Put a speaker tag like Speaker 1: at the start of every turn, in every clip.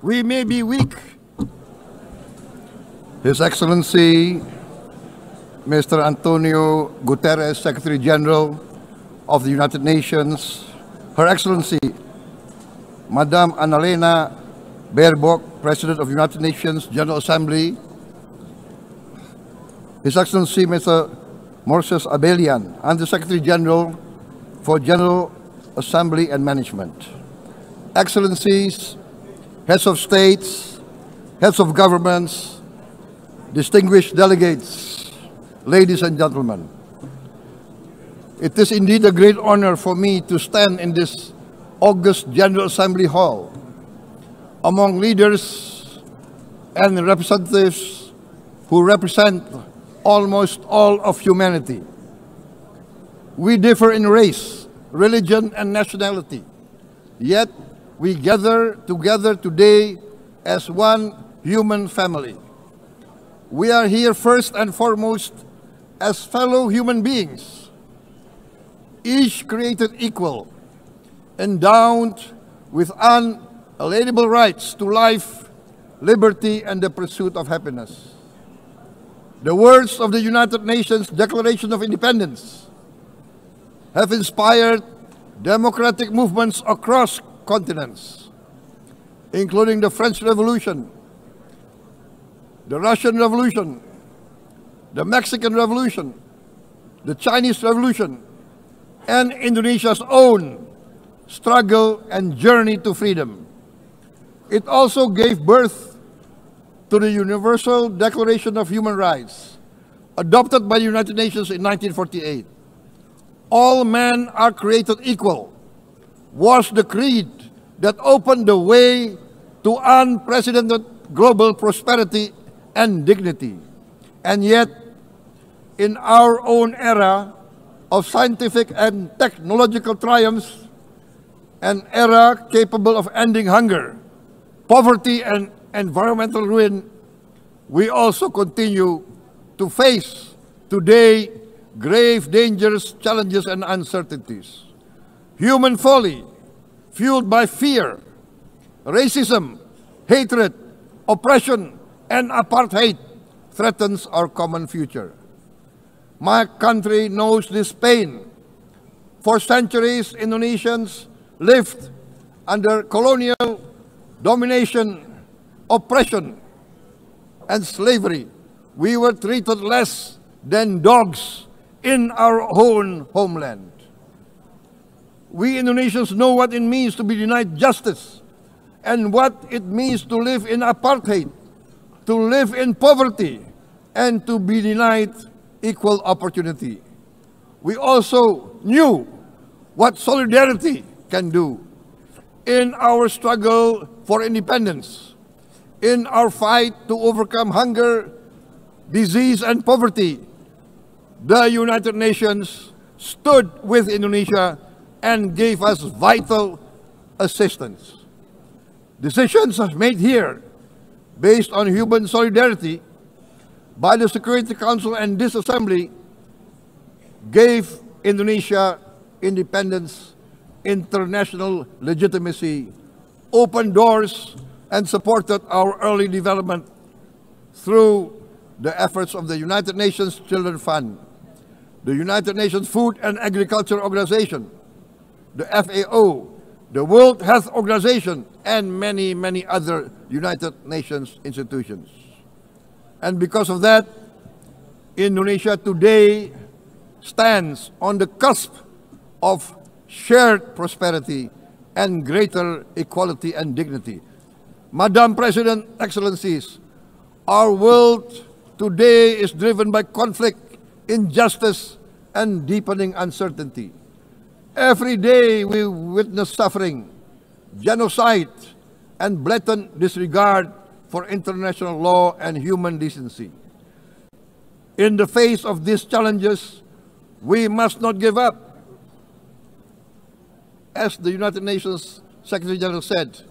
Speaker 1: We may be weak. His Excellency, Mr. Antonio Guterres, Secretary General of the United Nations, Her Excellency, Madame Annalena Baerbock, President of the United Nations General Assembly, His Excellency, Mr. Moses Abelian, Under-Secretary General for General Assembly and Management, Excellencies, Heads of States, Heads of Governments, distinguished delegates, ladies and gentlemen. It is indeed a great honor for me to stand in this august General Assembly Hall among leaders and representatives who represent almost all of humanity. We differ in race, religion, and nationality, yet we gather together today as one human family. We are here first and foremost as fellow human beings, each created equal, endowed with unalienable rights to life, liberty, and the pursuit of happiness. The words of the United Nations Declaration of Independence have inspired democratic movements across continents, including the French Revolution, the Russian Revolution, the Mexican Revolution, the Chinese Revolution, and Indonesia's own struggle and journey to freedom. It also gave birth to the Universal Declaration of Human Rights, adopted by the United Nations in 1948. All men are created equal was the creed that opened the way to unprecedented global prosperity and dignity. And yet, in our own era of scientific and technological triumphs, an era capable of ending hunger, poverty, and environmental ruin, we also continue to face today grave dangers, challenges, and uncertainties. Human folly, fueled by fear, racism, hatred, oppression, and apartheid, threatens our common future. My country knows this pain. For centuries, Indonesians lived under colonial domination, oppression, and slavery. We were treated less than dogs in our own homeland. We Indonesians know what it means to be denied justice and what it means to live in apartheid, to live in poverty, and to be denied equal opportunity. We also knew what solidarity can do in our struggle for independence, in our fight to overcome hunger, disease, and poverty. The United Nations stood with Indonesia and gave us vital assistance. Decisions made here based on human solidarity by the Security Council and this Assembly gave Indonesia independence, international legitimacy, opened doors, and supported our early development through the efforts of the United Nations Children Fund, the United Nations Food and Agriculture Organization, the FAO, the World Health Organization, and many, many other United Nations institutions. And because of that, Indonesia today stands on the cusp of shared prosperity and greater equality and dignity. Madam President, Excellencies, our world today is driven by conflict, injustice, and deepening uncertainty. Every day we witness suffering, genocide, and blatant disregard for international law and human decency. In the face of these challenges, we must not give up. As the United Nations Secretary General said,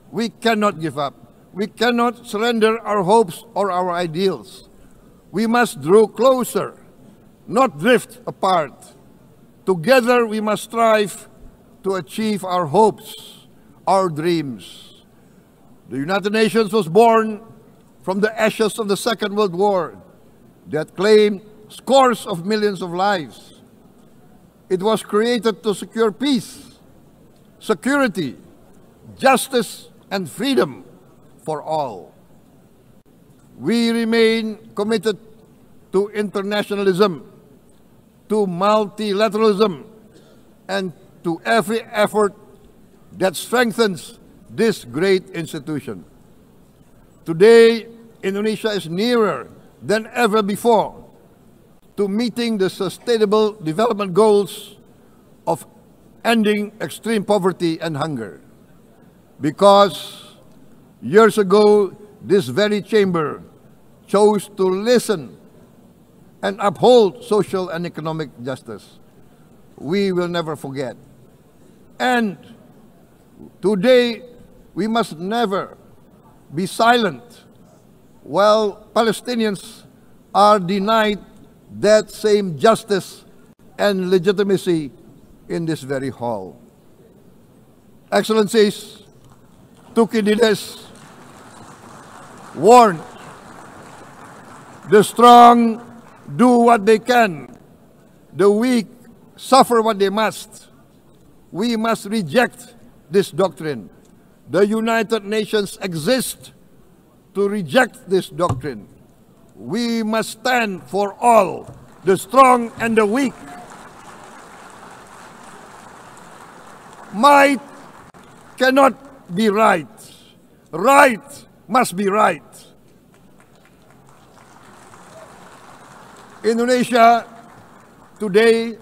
Speaker 1: we cannot give up. We cannot surrender our hopes or our ideals. We must draw closer, not drift apart. Together we must strive to achieve our hopes, our dreams. The United Nations was born from the ashes of the Second World War that claimed scores of millions of lives. It was created to secure peace, security, justice, and freedom for all. We remain committed to internationalism, to multilateralism, and to every effort that strengthens this great institution. Today, Indonesia is nearer than ever before to meeting the Sustainable Development Goals of ending extreme poverty and hunger. Because years ago, this very chamber chose to listen and uphold social and economic justice. We will never forget. And today, we must never be silent while Palestinians are denied that same justice and legitimacy in this very hall. Excellencies, Thucydides warned, the strong do what they can, the weak suffer what they must. We must reject this doctrine. The United Nations exist to reject this doctrine. We must stand for all, the strong and the weak. Might cannot be right. Right must be right. Indonesia today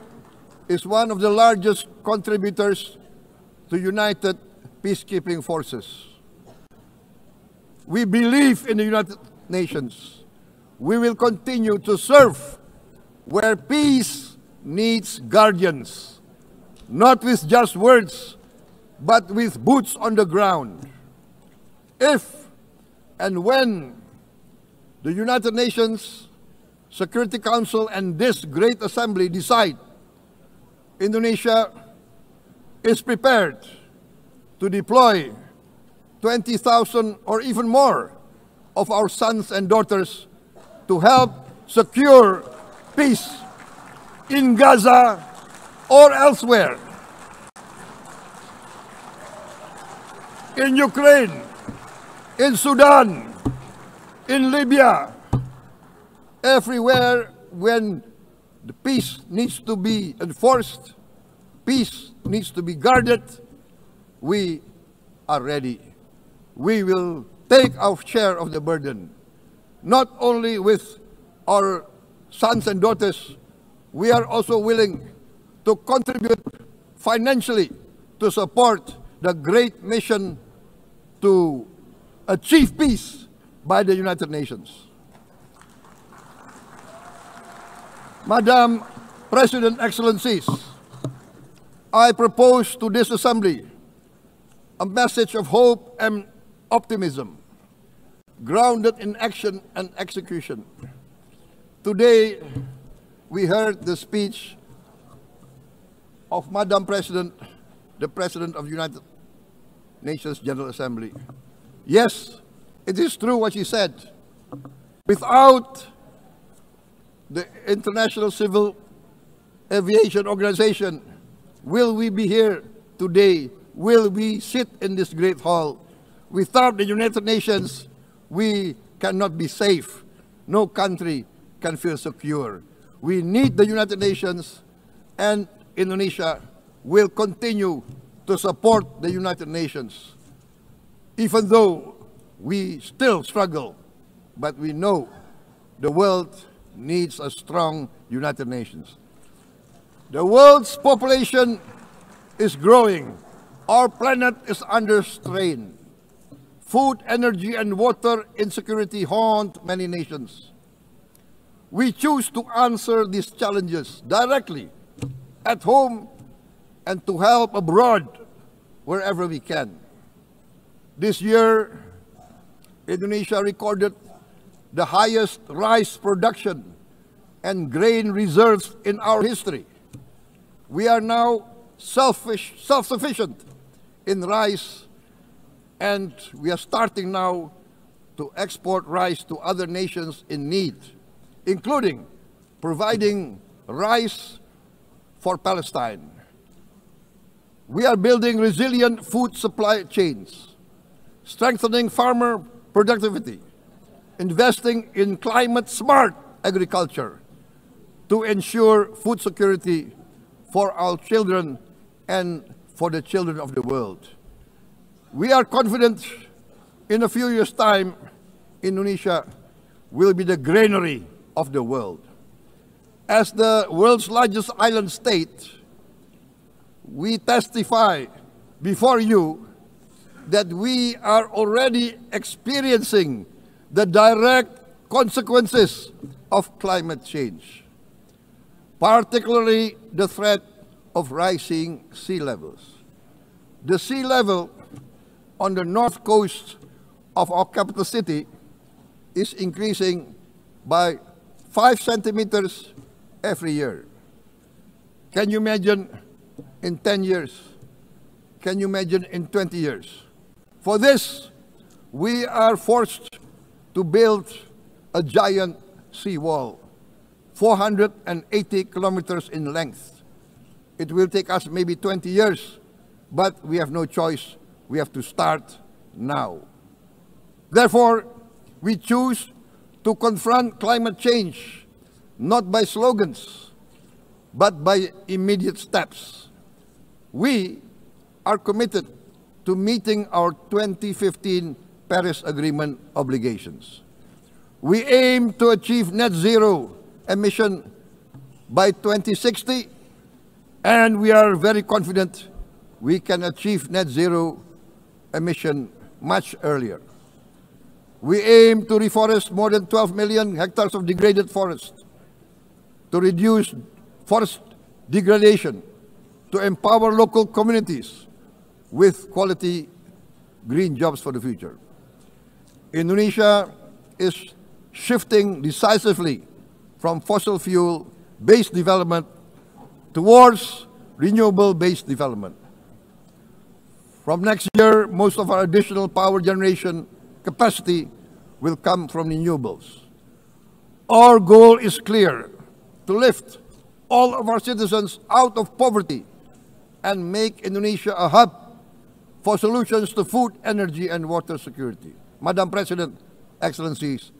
Speaker 1: is one of the largest contributors to United Peacekeeping Forces. We believe in the United Nations. We will continue to serve where peace needs guardians, not with just words, but with boots on the ground. If and when the United Nations Security Council and this great assembly decide Indonesia is prepared to deploy 20,000 or even more of our sons and daughters to help secure peace in Gaza or elsewhere, in Ukraine, in Sudan, in Libya, everywhere when the peace needs to be enforced, peace needs to be guarded, we are ready. We will take our share of the burden, not only with our sons and daughters, we are also willing to contribute financially to support the great mission to achieve peace by the United Nations. Madam President, Excellencies, I propose to this Assembly a message of hope and optimism, grounded in action and execution. Today, we heard the speech of Madam President, the President of the United Nations General Assembly. Yes, it is true what she said. Without the International Civil Aviation Organization, will we be here today? Will we sit in this great hall? Without the United Nations, we cannot be safe. No country can feel secure. We need the United Nations, and Indonesia will continue to support the United Nations. Even though we still struggle, but we know the world needs a strong United Nations. The world's population is growing. Our planet is under strain. Food, energy, and water insecurity haunt many nations. We choose to answer these challenges directly at home and to help abroad wherever we can. This year, Indonesia recorded the highest rice production and grain reserves in our history. We are now self-sufficient in rice and we are starting now to export rice to other nations in need, including providing rice for Palestine. We are building resilient food supply chains, strengthening farmer productivity, investing in climate-smart agriculture to ensure food security for our children and for the children of the world. We are confident in a few years' time, Indonesia will be the granary of the world. As the world's largest island state, we testify before you that we are already experiencing the direct consequences of climate change, particularly the threat of rising sea levels. The sea level on the north coast of our capital city is increasing by 5 centimeters every year. Can you imagine in 10 years? Can you imagine in 20 years? For this, we are forced to build a giant seawall, 480 kilometers in length. It will take us maybe 20 years, but we have no choice. We have to start now. Therefore, we choose to confront climate change, not by slogans, but by immediate steps. We are committed to meeting our 2015 Paris Agreement obligations. We aim to achieve net zero emission by 2060, and we are very confident we can achieve net zero emission much earlier. We aim to reforest more than 12 million hectares of degraded forest, to reduce forest degradation, to empower local communities with quality green jobs for the future. Indonesia is shifting decisively from fossil fuel-based development towards renewable-based development. From next year, most of our additional power generation capacity will come from renewables. Our goal is clear: to lift all of our citizens out of poverty and make Indonesia a hub for solutions to food, energy, and water security. Madam President, Excellencies,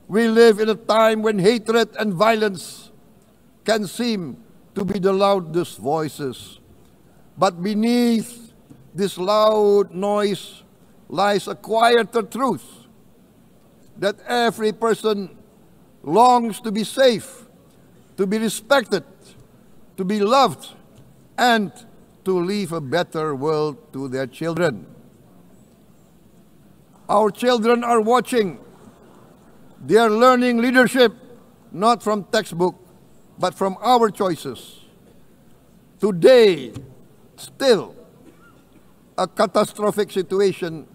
Speaker 1: we live in a time when hatred and violence can seem to be the loudest voices. But beneath this loud noise lies a quieter truth, that every person longs to be safe, to be respected, to be loved, and to leave a better world to their children. Our children are watching. They are learning leadership, not from textbook, but from our choices. Today, still, a catastrophic situation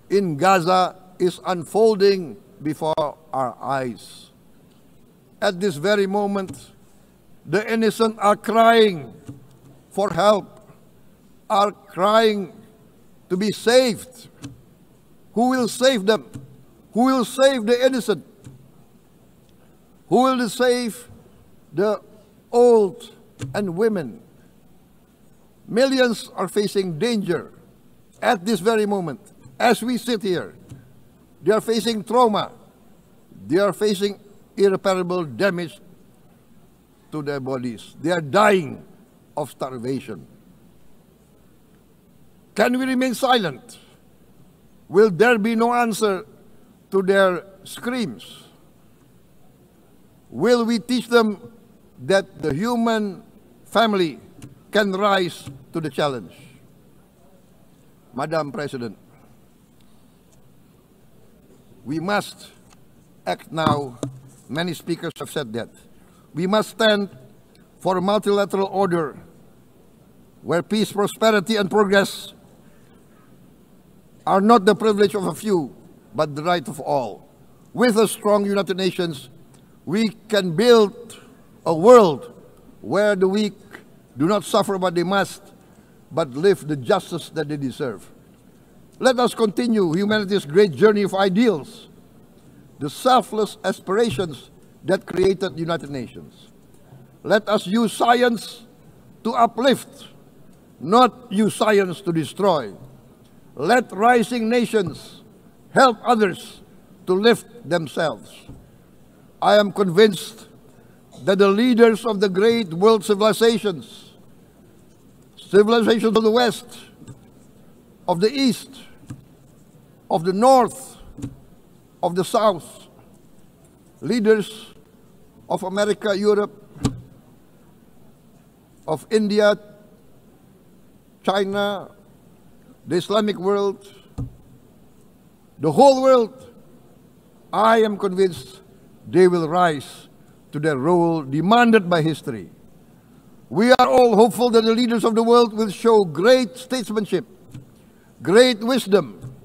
Speaker 1: in Gaza is unfolding before our eyes. At this very moment, the innocent are crying for help, are crying to be saved. Who will save them? Who will save the innocent? Who will save the old and women? Millions are facing danger at this very moment. As we sit here, they are facing trauma. They are facing irreparable damage to their bodies. They are dying of starvation. Can we remain silent? Will there be no answer to their screams? Will we teach them that the human family can rise to the challenge? Madam President, we must act now. Many speakers have said that. We must stand for a multilateral order where peace, prosperity, and progress are not the privilege of a few, but the right of all. With a strong United Nations, we can build a world where the weak do not suffer what they must, but live the justice that they deserve. Let us continue humanity's great journey of ideals, the selfless aspirations that created the United Nations. Let us use science to uplift, not use science to destroy. Let rising nations help others to lift themselves. I am convinced that the leaders of the great world civilizations of the West, of the East, of the North, of the South, leaders of America, Europe, of India, China, the Islamic world, the whole world, I am convinced they will rise to their role demanded by history. We are all hopeful that the leaders of the world will show great statesmanship, great wisdom,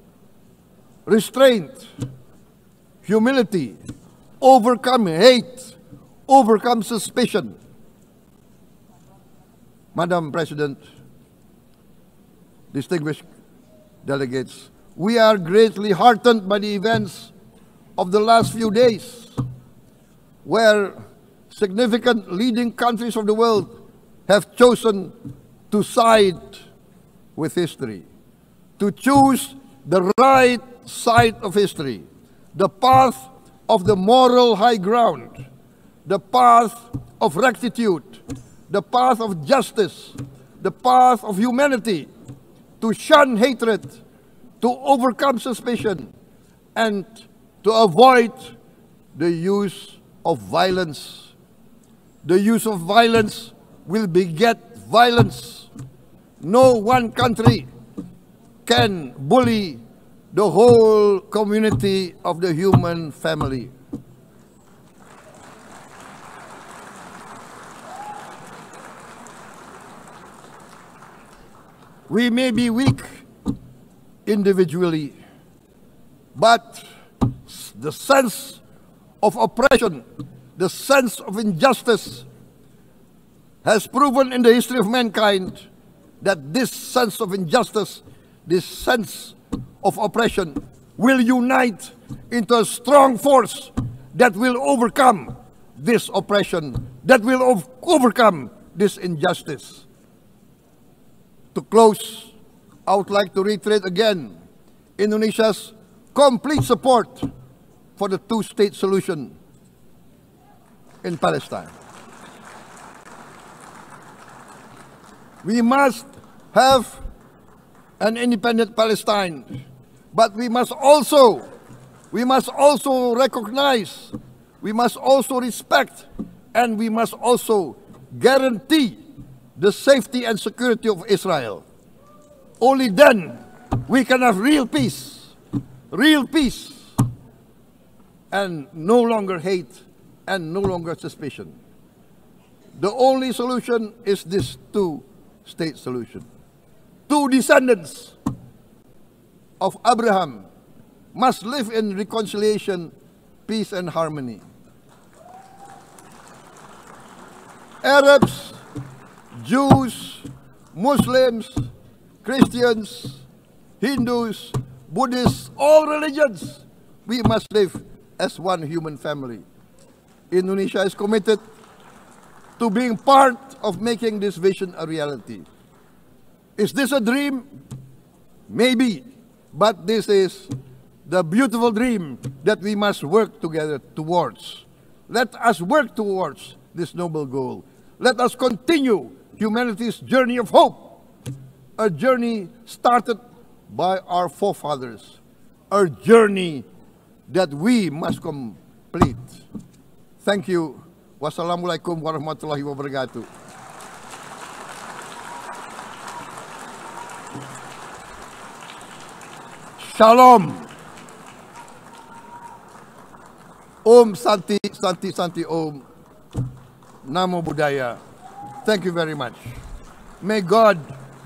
Speaker 1: restraint, humility, overcome hate, overcome suspicion. Madam President, distinguished delegates, we are greatly heartened by the events of the last few days, where significant leading countries of the world have chosen to side with history, to choose the right side of history, the path of the moral high ground, the path of rectitude, the path of justice, the path of humanity, to shun hatred, to overcome suspicion, and to avoid the use of violence. The use of violence will beget violence. No one country can bully the whole community of the human family. We may be weak individually, but the sense of oppression, the sense of injustice has proven in the history of mankind that this sense of injustice, this sense of oppression will unite into a strong force that will overcome this oppression, that will overcome this injustice. To close, I would like to reiterate again Indonesia's complete support for the two-state solution in Palestine. We must have an independent Palestine, but we must also recognize, we must also respect, and we must also guarantee the safety and security of Israel. Only then we can have real peace, and no longer hate and no longer suspicion. The only solution is this two-state solution. Two descendants of Abraham must live in reconciliation, peace, and harmony. Arabs, Jews, Muslims, Christians, Hindus, Buddhists, all religions, we must live as one human family. Indonesia is committed to being part of making this vision a reality. Is this a dream? Maybe, but this is the beautiful dream that we must work together towards. Let us work towards this noble goal. Let us continue humanity's journey of hope, a journey started by our forefathers, a journey that we must complete. Thank you. Wassalamualaikum warahmatullahi wabarakatuh. Shalom. Om Santi, Santi, Santi Om. Namo Buddhaya. Thank you very much. May God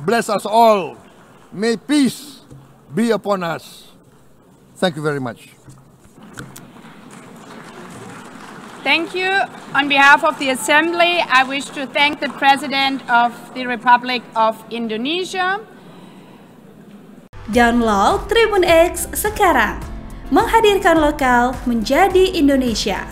Speaker 1: bless us all. May peace be upon us. Thank you very much.
Speaker 2: Thank you. On behalf of the Assembly, I wish to thank the President of the Republic of Indonesia.
Speaker 3: Download Tribunnews sekarang. Menghadirkan lokal menjadi Indonesia.